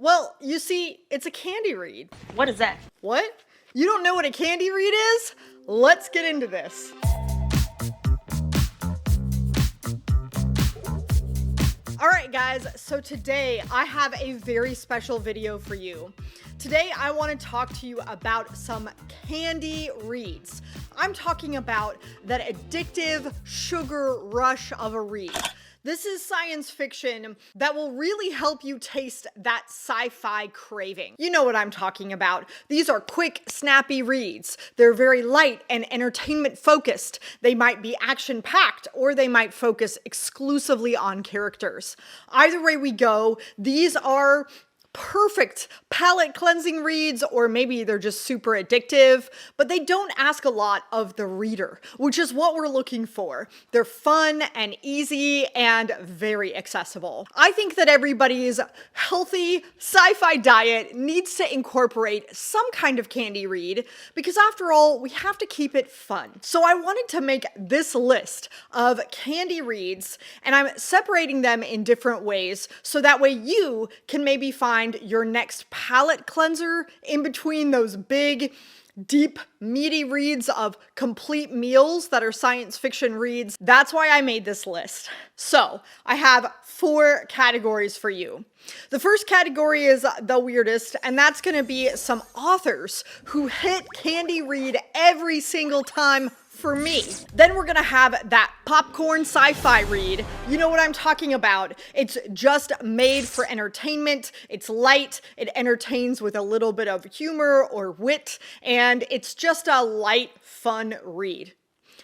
Well, you see, it's a candy read. What is that? What? You don't know what a candy read is? Let's get into this. Alright guys, so today I have a very special video for you. Today I want to talk to you about some candy reads. I'm talking about that addictive sugar rush of a read. This is science fiction that will really help you taste that sci-fi craving. You know what I'm talking about. These are quick, snappy reads. They're very light and entertainment focused. They might be action-packed, or they might focus exclusively on characters. Either way we go, these are perfect palate cleansing reads, or maybe they're just super addictive, but they don't ask a lot of the reader, which is what we're looking for. They're fun and easy and very accessible. I think that everybody's healthy sci-fi diet needs to incorporate some kind of candy read, because after all, we have to keep it fun. So I wanted to make this list of candy reads, and I'm separating them in different ways, so that way you can maybe find your next palate cleanser in between those big, deep, meaty reads of complete meals that are science fiction reads. That's why I made this list. So I have 4 categories for you. The first category is the weirdest, and that's going to be some authors who hit candy read every single time for me. Then we're gonna have that popcorn sci-fi read. You know what I'm talking about. It's just made for entertainment. It's light, it entertains with a little bit of humor or wit, and it's just a light, fun read.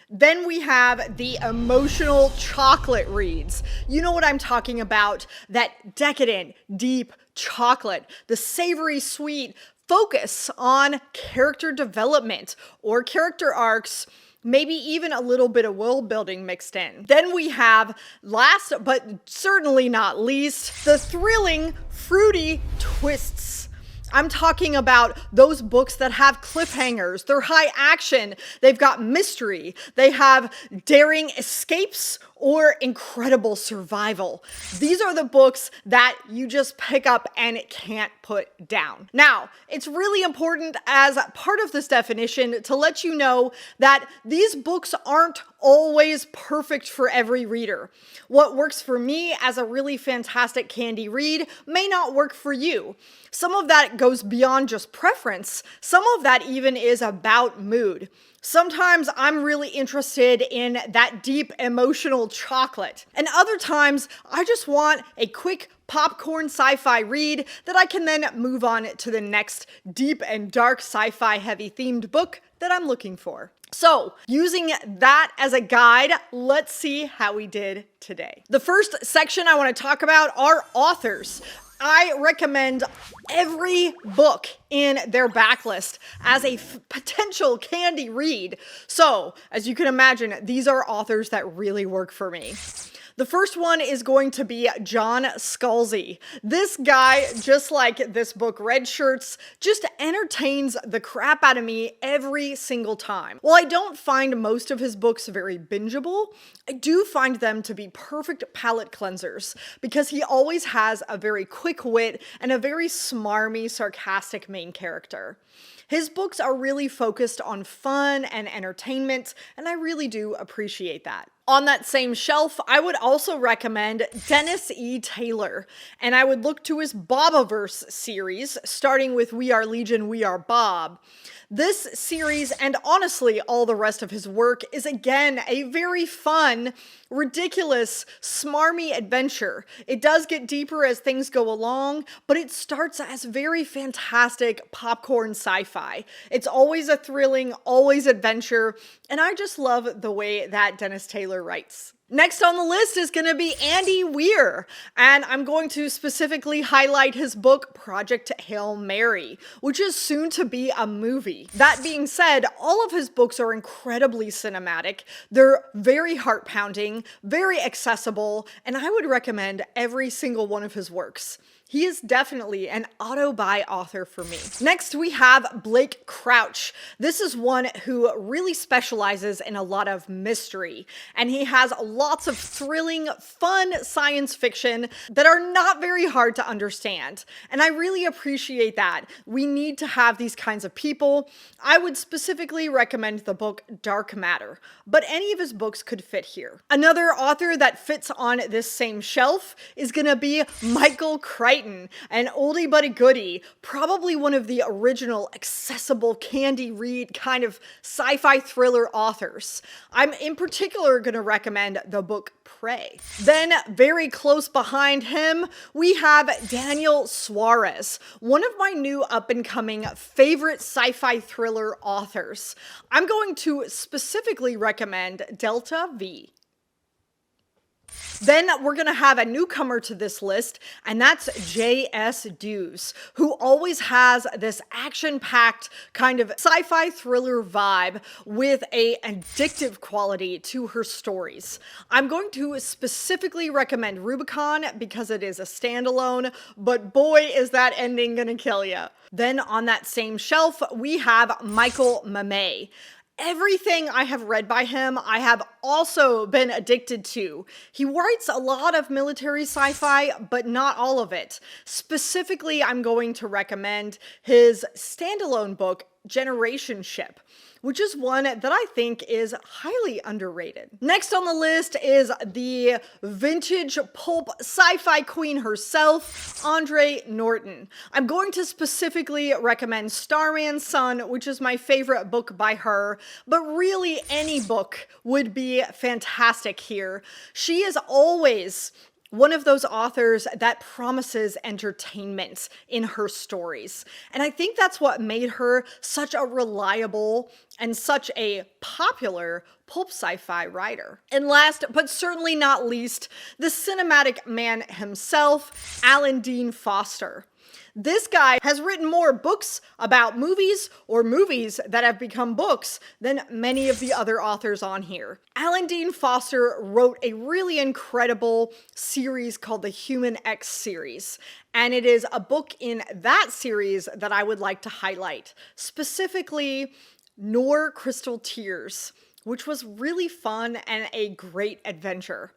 Then we have the emotional chocolate reads. You know what I'm talking about. That decadent, deep chocolate, the savory sweet focus on character development or character arcs, maybe even a little bit of world building mixed in. Then we have, last but certainly not least, the thrilling, fruity twists. I'm talking about those books that have cliffhangers. They're high action. They've got mystery. They have daring escapes or incredible survival. These are the books that you just pick up and can't put down. Now, it's really important as part of this definition to let you know that these books aren't always perfect for every reader. What works for me as a really fantastic candy read may not work for you. Some of that goes beyond just preference. Some of that even is about mood. Sometimes I'm really interested in that deep emotional chocolate. And other times I just want a quick popcorn sci-fi read that I can then move on to the next deep and dark sci-fi heavy themed book that I'm looking for. So, using that as a guide, let's see how we did today. The first section I want to talk about are authors. I recommend every book in their backlist as a potential candy read. So, as you can imagine, these are authors that really work for me. The first one is going to be John Scalzi. This guy, just like this book Red Shirts, just entertains the crap out of me every single time. While I don't find most of his books very bingeable, I do find them to be perfect palate cleansers because he always has a very quick wit and a very smarmy, sarcastic main character. His books are really focused on fun and entertainment, and I really do appreciate that. On that same shelf, I would also recommend Dennis E. Taylor, and I would look to his Bobaverse series, starting with We Are Legion, We Are Bob. This series, and honestly all the rest of his work, is again a very fun, ridiculous, smarmy adventure. It does get deeper as things go along, but it starts as very fantastic popcorn sci-fi. It's always a thrilling, always adventure, and I just love the way that Dennis Taylor writes. Next on the list is going to be Andy Weir, and I'm going to specifically highlight his book Project Hail Mary, which is soon to be a movie. That being said, all of his books are incredibly cinematic. They're very heart-pounding, very accessible, and I would recommend every single one of his works. He is definitely an auto-buy author for me. Next, we have Blake Crouch. This is one who really specializes in a lot of mystery, and he has lots of thrilling, fun science fiction that are not very hard to understand. And I really appreciate that. We need to have these kinds of people. I would specifically recommend the book Dark Matter, but any of his books could fit here. Another author that fits on this same shelf is gonna be Michael Crichton. An oldie but a goodie, probably one of the original accessible candy read kind of sci-fi thriller authors. I'm in particular going to recommend the book Prey. Then very close behind him, we have Daniel Suarez, one of my new up-and-coming favorite sci-fi thriller authors. I'm going to specifically recommend Delta V. Then we're going to have a newcomer to this list, and that's J.S. Dews, who always has this action-packed kind of sci-fi thriller vibe with an addictive quality to her stories. I'm going to specifically recommend Rubicon because it is a standalone, but boy, is that ending going to kill you. Then on that same shelf, we have Michael Mamet. Everything I have read by him, I have also been addicted to. He writes a lot of military sci-fi, but not all of it. Specifically, I'm going to recommend his standalone book, Generation Ship, which is one that I think is highly underrated. Next on the list is the vintage pulp sci-fi queen herself, Andre Norton. I'm going to specifically recommend Starman's Son, which is my favorite book by her, but really any book would be fantastic here. She is always one of those authors that promises entertainment in her stories. And I think that's what made her such a reliable and such a popular pulp sci-fi writer. And last, but certainly not least, the cinematic man himself, Alan Dean Foster. This guy has written more books about movies or movies that have become books than many of the other authors on here. Alan Dean Foster wrote a really incredible series called the Human X series, and it is a book in that series that I would like to highlight, specifically Nor Crystal Tears, which was really fun and a great adventure.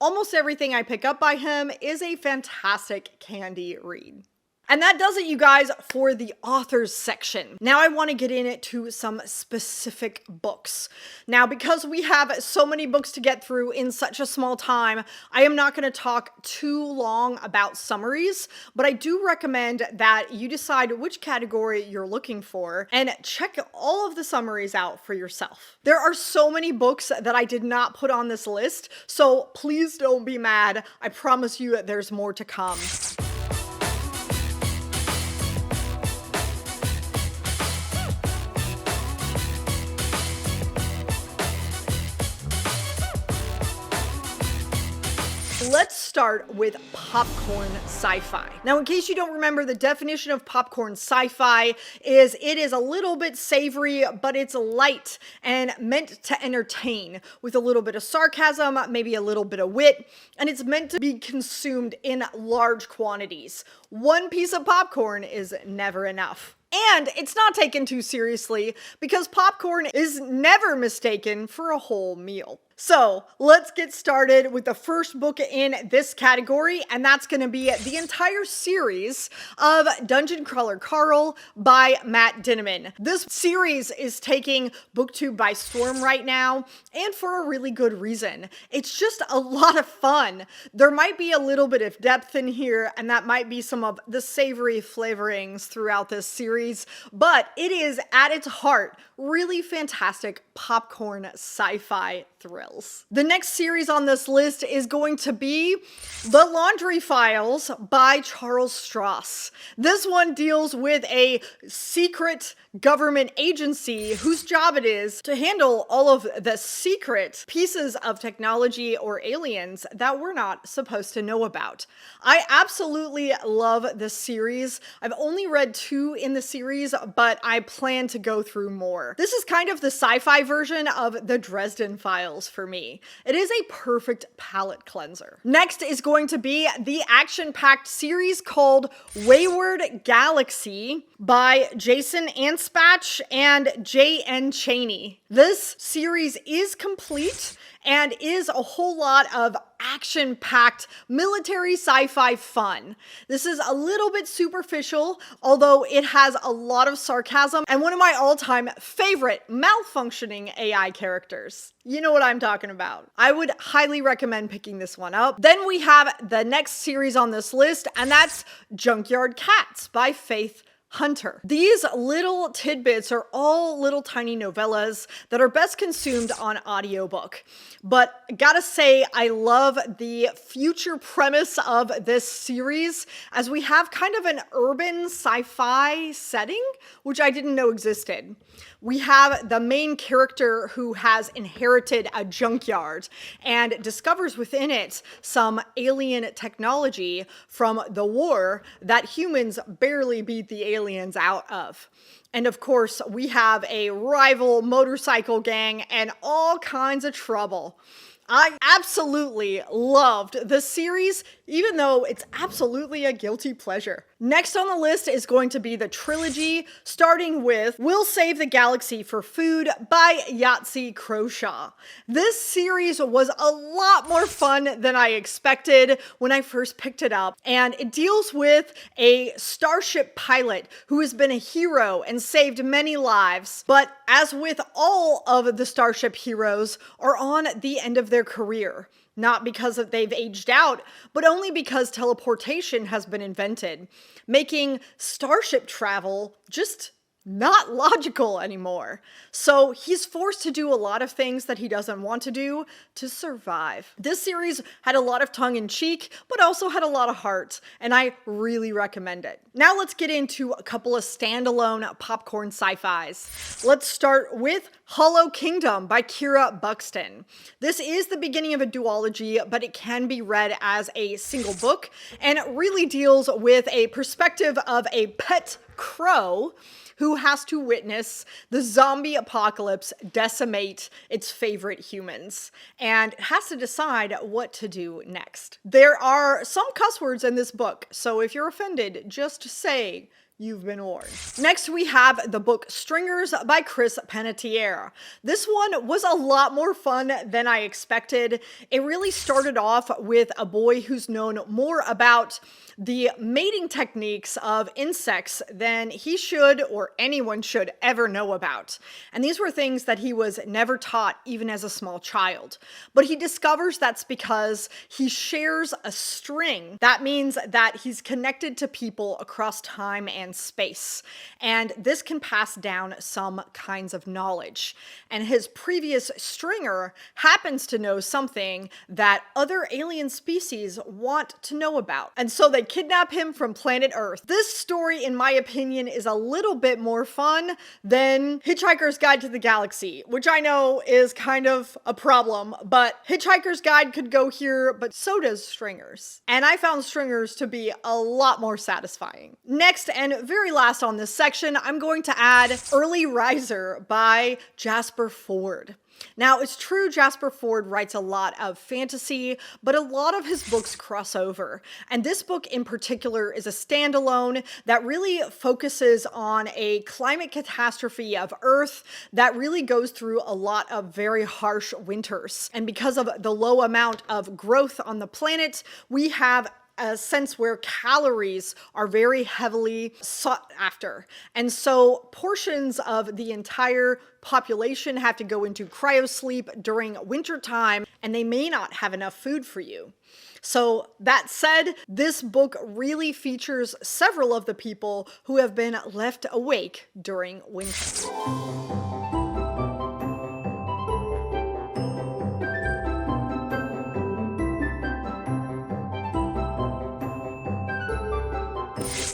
Almost everything I pick up by him is a fantastic candy read. And that does it, you guys, for the authors section. Now I want to get into some specific books. Now, because we have so many books to get through in such a small time, I am not going to talk too long about summaries, but I do recommend that you decide which category you're looking for and check all of the summaries out for yourself. There are so many books that I did not put on this list, so please don't be mad. I promise you there's more to come. Let's start with popcorn sci-fi. Now, in case you don't remember, the definition of popcorn sci-fi is it is a little bit savory, but it's light and meant to entertain with a little bit of sarcasm, maybe a little bit of wit, and it's meant to be consumed in large quantities. One piece of popcorn is never enough. And it's not taken too seriously because popcorn is never mistaken for a whole meal. So let's get started with the first book in this category, and that's going to be the entire series of Dungeon Crawler Carl by Matt Dinniman. This series is taking BookTube by storm right now, and for a really good reason. It's just a lot of fun. There might be a little bit of depth in here, and that might be some of the savory flavorings throughout this series, but it is at its heart really fantastic popcorn sci-fi thrills. The next series on this list is going to be The Laundry Files by Charles Stross. This one deals with a secret government agency whose job it is to handle all of the secret pieces of technology or aliens that we're not supposed to know about. I absolutely love this series. I've only read 2 in the series, but I plan to go through more. This is kind of the sci-fi version of the Dresden Files for me. It is a perfect palate cleanser. Next is going to be the action-packed series called Wayward Galaxy by Jason Anspach and J.N. Chaney. This series is complete and is a whole lot of action-packed military sci-fi fun. This is a little bit superficial, although it has a lot of sarcasm and one of my all-time favorite malfunctioning AI characters. You know what I'm talking about. I would highly recommend picking this one up. Then we have the next series on this list, and that's Junkyard Cats by Faith Hunter. These little tidbits are all little tiny novellas that are best consumed on audiobook. But gotta say, I love the future premise of this series, as we have kind of an urban sci-fi setting, which I didn't know existed. We have the main character who has inherited a junkyard and discovers within it some alien technology from the war that humans barely beat the aliens out of. And of course, we have a rival motorcycle gang and all kinds of trouble. I absolutely loved this series, even though it's absolutely a guilty pleasure. Next on the list is going to be the trilogy, starting with We'll Save the Galaxy for Food by Yahtzee Croshaw. This series was a lot more fun than I expected when I first picked it up, and it deals with a starship pilot who has been a hero and saved many lives, but as with all of the starship heroes, are on the end of their career. Not because they've aged out, but only because teleportation has been invented, making starship travel just not logical anymore. So he's forced to do a lot of things that he doesn't want to do to survive. This series had a lot of tongue-in-cheek, but also had a lot of heart, and I really recommend it. Now let's get into a couple of standalone popcorn sci-fis. Let's start with Hollow Kingdom by Kira Buxton. This is the beginning of a duology, but it can be read as a single book, and it really deals with a perspective of a pet crow who has to witness the zombie apocalypse decimate its favorite humans, and has to decide what to do next. There are some cuss words in this book, so if you're offended, just say you've been warned. Next, we have the book Stringers by Chris Panettiere. This one was a lot more fun than I expected. It really started off with a boy who's known more about the mating techniques of insects than he should or anyone should ever know about. And these were things that he was never taught even as a small child. But he discovers that's because he shares a string. That means that he's connected to people across time and space. And this can pass down some kinds of knowledge. And his previous stringer happens to know something that other alien species want to know about. And so they kidnap him from planet Earth. This story, in my opinion, is a little bit more fun than Hitchhiker's Guide to the Galaxy, which I know is kind of a problem, but Hitchhiker's Guide could go here, but so does Stringers. And I found Stringers to be a lot more satisfying. Next, and very last on this section, I'm going to add Early Riser by Jasper Fforde. Now, it's true Jasper Fforde writes a lot of fantasy, but a lot of his books cross over. And this book in particular is a standalone that really focuses on a climate catastrophe of Earth that really goes through a lot of very harsh winters. And because of the low amount of growth on the planet, we have a sense where calories are very heavily sought after. And so portions of the entire population have to go into cryosleep during winter time, and they may not have enough food for you. So that said, this book really features several of the people who have been left awake during winter.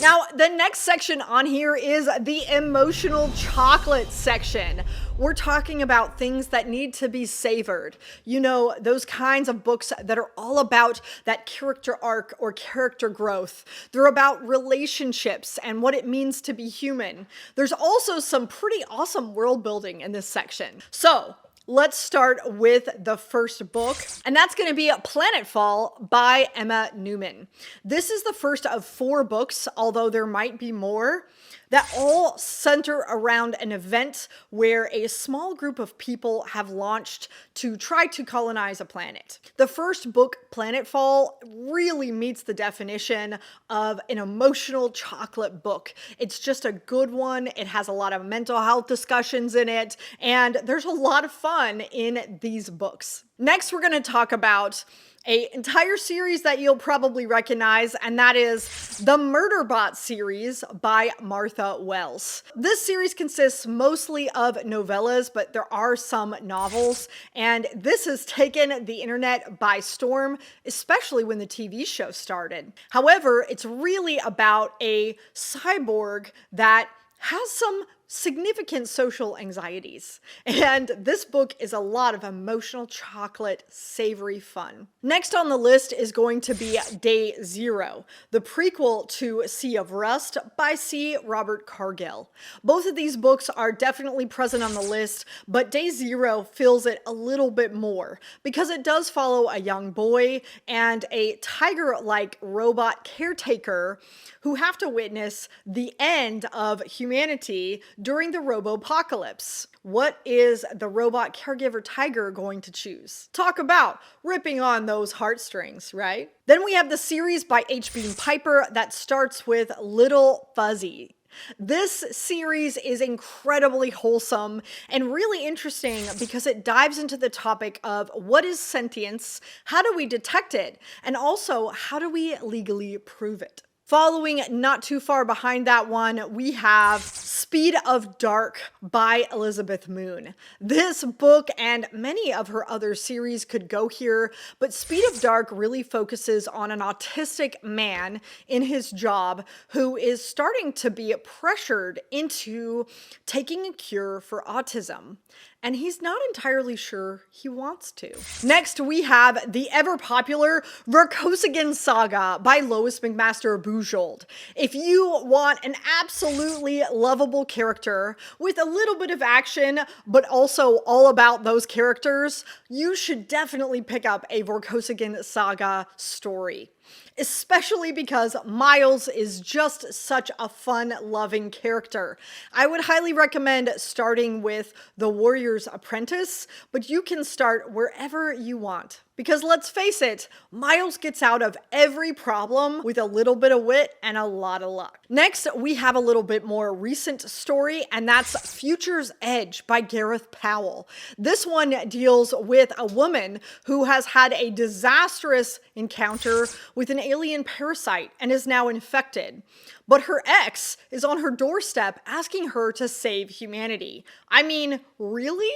Now, the next section on here is the emotional chocolate section. We're talking about things that need to be savored. You know, those kinds of books that are all about that character arc or character growth. They're about relationships and what it means to be human. There's also some pretty awesome world building in this section. So, let's start with the first book, and that's going to be Planetfall by Emma Newman. This is the first of 4 books, although there might be more, that all center around an event where a small group of people have launched to try to colonize a planet. The first book, Planetfall, really meets the definition of an emotional chocolate book. It's just a good one. It has a lot of mental health discussions in it, and there's a lot of fun in these books. Next, we're going to talk about an entire series that you'll probably recognize, and that is the Murderbot series by Martha Wells. This series consists mostly of novellas, but there are some novels, and this has taken the internet by storm, especially when the TV show started. However, it's really about a cyborg that has some significant social anxieties. And this book is a lot of emotional chocolate, savory fun. Next on the list is going to be Day Zero, the prequel to Sea of Rust by C. Robert Cargill. Both of these books are definitely present on the list, but Day Zero fills it a little bit more because it does follow a young boy and a tiger-like robot caretaker who have to witness the end of humanity during the robo-apocalypse. What is the robot caregiver tiger going to choose? Talk about ripping on those heartstrings, right? Then we have the series by H. Bean Piper that starts with Little Fuzzy. This series is incredibly wholesome and really interesting because it dives into the topic of what is sentience, how do we detect it, and also how do we legally prove it. Following not too far behind that one, we have Speed of Dark by Elizabeth Moon. This book and many of her other series could go here, but Speed of Dark really focuses on an autistic man in his job who is starting to be pressured into taking a cure for autism. And he's not entirely sure he wants to. Next, we have the ever-popular Vorkosigan Saga by Lois McMaster Bujold. If you want an absolutely lovable character with a little bit of action, but also all about those characters, you should definitely pick up a Vorkosigan Saga story. Especially because Miles is just such a fun-loving character. I would highly recommend starting with The Warrior's Apprentice, but you can start wherever you want. Because let's face it, Miles gets out of every problem with a little bit of wit and a lot of luck. Next, we have a little bit more recent story, and that's Future's Edge by Gareth Powell. This one deals with a woman who has had a disastrous encounter with an alien parasite and is now infected. But her ex is on her doorstep asking her to save humanity. I mean, really?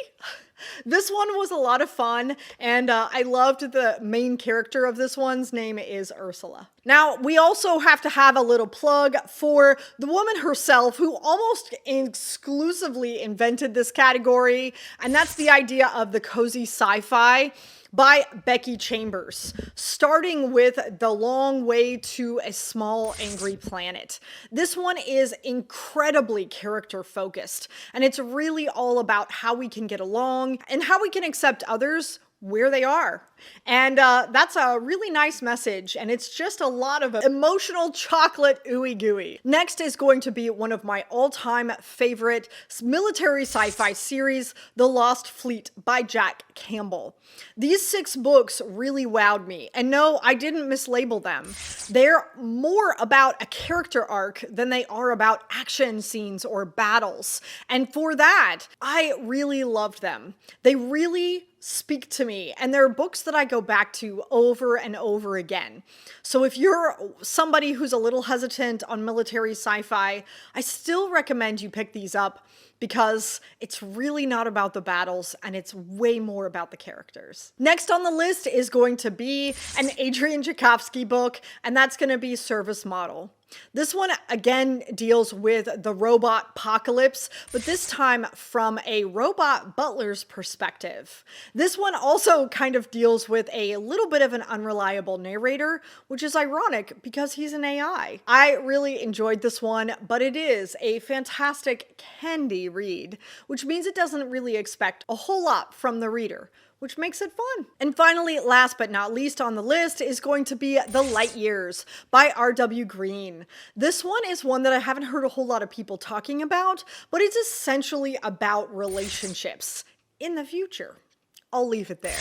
This one was a lot of fun, and I loved the main character of this one's name is Ursula. Now, we also have to have a little plug for the woman herself who almost exclusively invented this category, and that's the idea of the cozy sci-fi by Becky Chambers, starting with The Long Way to a Small Angry Planet. This one is incredibly character focused, and it's really all about how we can get along and how we can accept others where they are. And that's a really nice message, and it's just a lot of emotional chocolate ooey gooey. Next is going to be one of my all-time favorite military sci-fi series, The Lost Fleet by Jack Campbell. These 6 books really wowed me, and no, I didn't mislabel them. They're more about a character arc than they are about action scenes or battles, and for that, I really loved them. They really speak to me, and they're books that I go back to over and over again. So if you're somebody who's a little hesitant on military sci-fi, I still recommend you pick these up because it's really not about the battles and it's way more about the characters. Next on the list is going to be an Adrian Tchaikovsky book, and that's going to be Service Model. This one again deals with the robot apocalypse, but this time from a robot butler's perspective. This one also kind of deals with a little bit of an unreliable narrator, which is ironic because he's an AI. I really enjoyed this one, but it is a fantastic candy read, which means it doesn't really expect a whole lot from the reader, which makes it fun. And finally, last but not least on the list is going to be The Light Years by R.W. Green. This one is one that I haven't heard a whole lot of people talking about, but it's essentially about relationships in the future. I'll leave it there.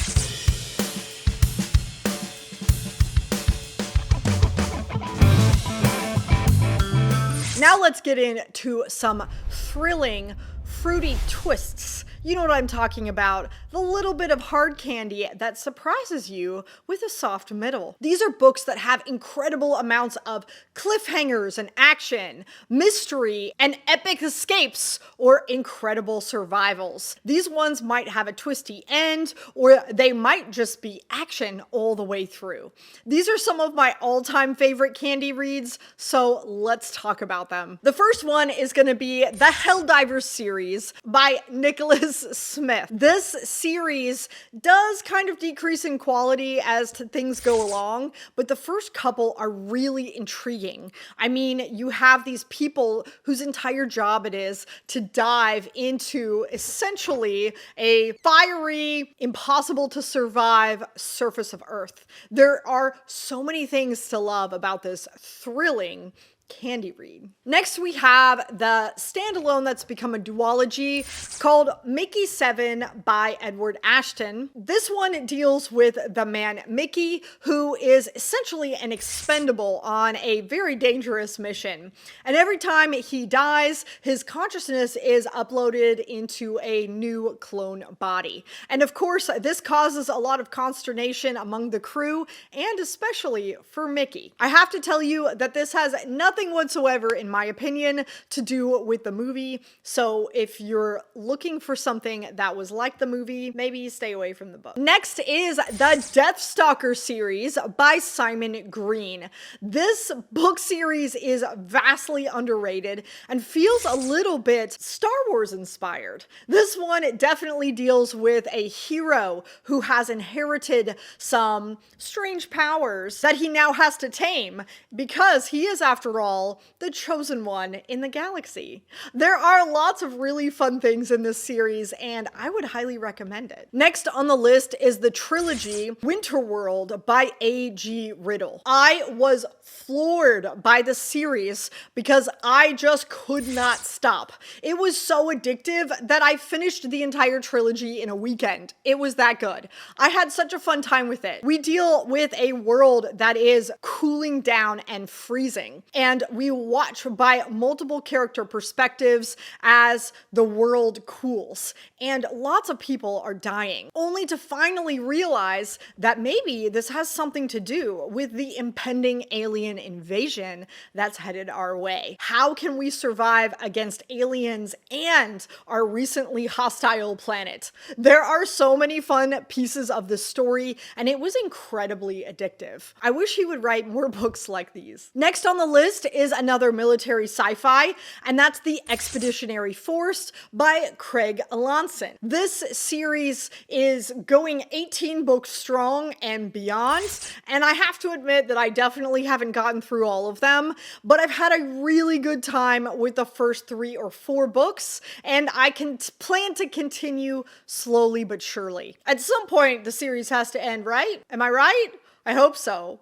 Now let's get into some thrilling, fruity twists. You know what I'm talking about. The little bit of hard candy that surprises you with a soft middle. These are books that have incredible amounts of cliffhangers and action, mystery, and epic escapes or incredible survivals. These ones might have a twisty end, or they might just be action all the way through. These are some of my all-time favorite candy reads, so let's talk about them. The first one is going to be the Helldivers series by Nicholas Smith. This series does kind of decrease in quality as things go along, but the first couple are really intriguing. I mean, you have these people whose entire job it is to dive into essentially a fiery, impossible to survive surface of Earth. There are so many things to love about this thrilling candy read. Next, we have the standalone that's become a duology called Mickey 7 by Edward Ashton. This one deals with the man Mickey, who is essentially an expendable on a very dangerous mission. And every time he dies, his consciousness is uploaded into a new clone body. And of course, this causes a lot of consternation among the crew, and especially for Mickey. I have to tell you that this has nothing whatsoever, in my opinion, to do with the movie. So if you're looking for something that was like the movie, maybe stay away from the book. Next is the Deathstalker series by Simon Green. This book series is vastly underrated and feels a little bit Star Wars inspired. This one definitely deals with a hero who has inherited some strange powers that he now has to tame because he is, after all, the chosen one in the galaxy. There are lots of really fun things in this series, and I would highly recommend it. Next on the list is the trilogy Winterworld by A.G. Riddle. I was floored by the series because I just could not stop. It was so addictive that I finished the entire trilogy in a weekend. It was that good. I had such a fun time with it. We deal with a world that is cooling down and freezing, and we watch by multiple character perspectives as the world cools, and lots of people are dying, only to finally realize that maybe this has something to do with the impending alien invasion that's headed our way. How can we survive against aliens and our recently hostile planet? There are so many fun pieces of this story, and it was incredibly addictive. I wish he would write more books like these. Next on the list is another military sci-fi, and that's The Expeditionary Force by Craig Alanson. This series is going 18 books strong and beyond, and I have to admit that I definitely haven't gotten through all of them, but I've had a really good time with the first 3 or 4 books, and I can plan to continue slowly but surely. At some point, the series has to end, right? Am I right? I hope so.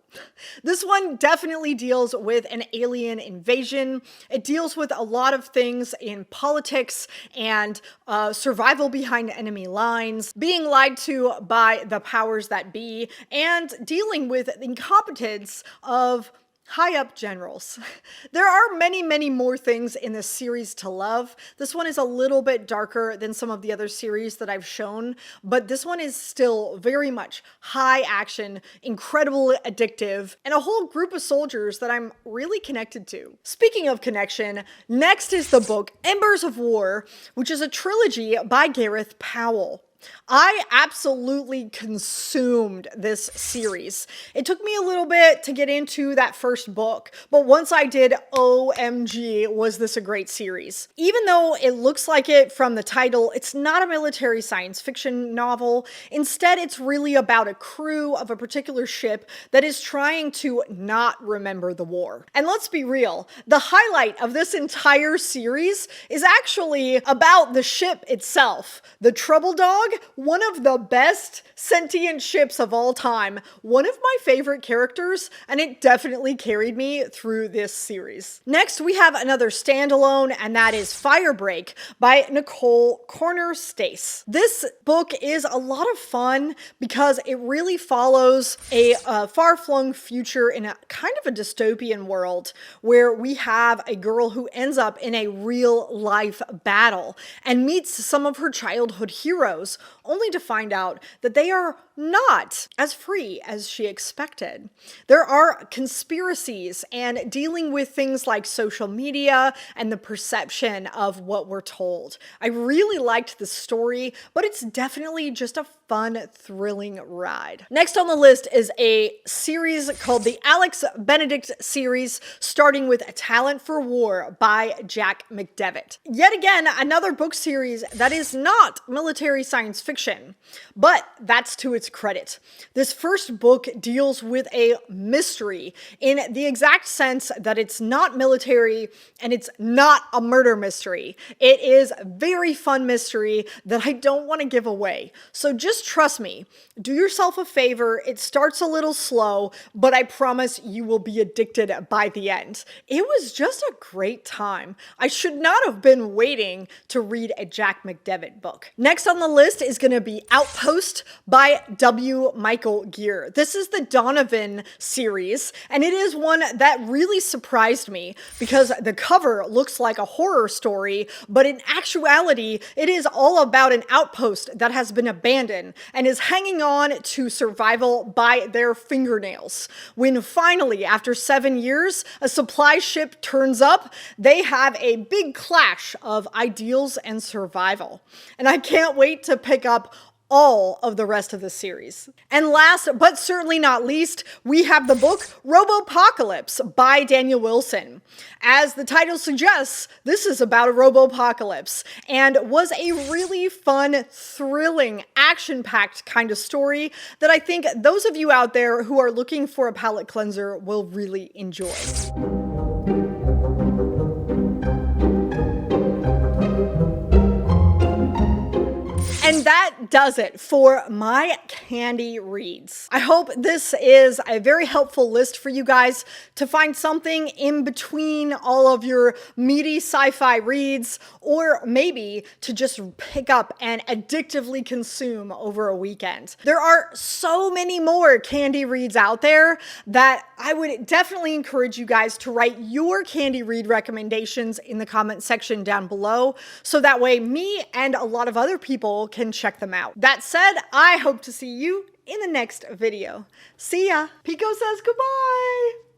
This one definitely deals with an alien invasion. It deals with a lot of things in politics and survival behind enemy lines, being lied to by the powers that be, and dealing with incompetence of high-up generals. There are many, many more things in this series to love. This one is a little bit darker than some of the other series that I've shown, but this one is still very much high action, incredibly addictive, and a whole group of soldiers that I'm really connected to. Speaking of connection, next is the book Embers of War, which is a trilogy by Gareth Powell. I absolutely consumed this series. It took me a little bit to get into that first book, but once I did, OMG, was this a great series. Even though it looks like it from the title, it's not a military science fiction novel. Instead, it's really about a crew of a particular ship that is trying to not remember the war. And let's be real, the highlight of this entire series is actually about the ship itself. The Trouble Dog, one of the best sentient ships of all time, one of my favorite characters, and it definitely carried me through this series. Next, we have another standalone, and that is Firebreak by Nicole Corner-Stace. This book is a lot of fun because it really follows a far-flung future in a kind of a dystopian world where we have a girl who ends up in a real-life battle and meets some of her childhood heroes, only to find out that they are not as free as she expected. There are conspiracies and dealing with things like social media and the perception of what we're told. I really liked the story, but it's definitely just a fun, thrilling ride. Next on the list is a series called the Alex Benedict series, starting with A Talent for War by Jack McDevitt. Yet again, another book series that is not military science fiction, but that's to its credit. This first book deals with a mystery in the exact sense that it's not military and it's not a murder mystery. It is a very fun mystery that I don't want to give away. So just trust me, do yourself a favor. It starts a little slow, but I promise you will be addicted by the end. It was just a great time. I should not have been waiting to read a Jack McDevitt book. Next on the list is going to be Outpost by W. Michael Gear. This is the Donovan series, and it is one that really surprised me because the cover looks like a horror story, but in actuality, it is all about an outpost that has been abandoned and is hanging on to survival by their fingernails. When finally, after 7 years, a supply ship turns up, they have a big clash of ideals and survival. And I can't wait to pick up all of the rest of the series. And last, but certainly not least, we have the book Robopocalypse by Daniel Wilson. As the title suggests, this is about a robopocalypse and was a really fun, thrilling, action-packed kind of story that I think those of you out there who are looking for a palate cleanser will really enjoy. And that does it for my candy reads. I hope this is a very helpful list for you guys to find something in between all of your meaty sci-fi reads, or maybe to just pick up and addictively consume over a weekend. There are so many more candy reads out there that I would definitely encourage you guys to write your candy read recommendations in the comment section down below, so that way me and a lot of other people can check them out. That said, I hope to see you in the next video. See ya. Pico says goodbye.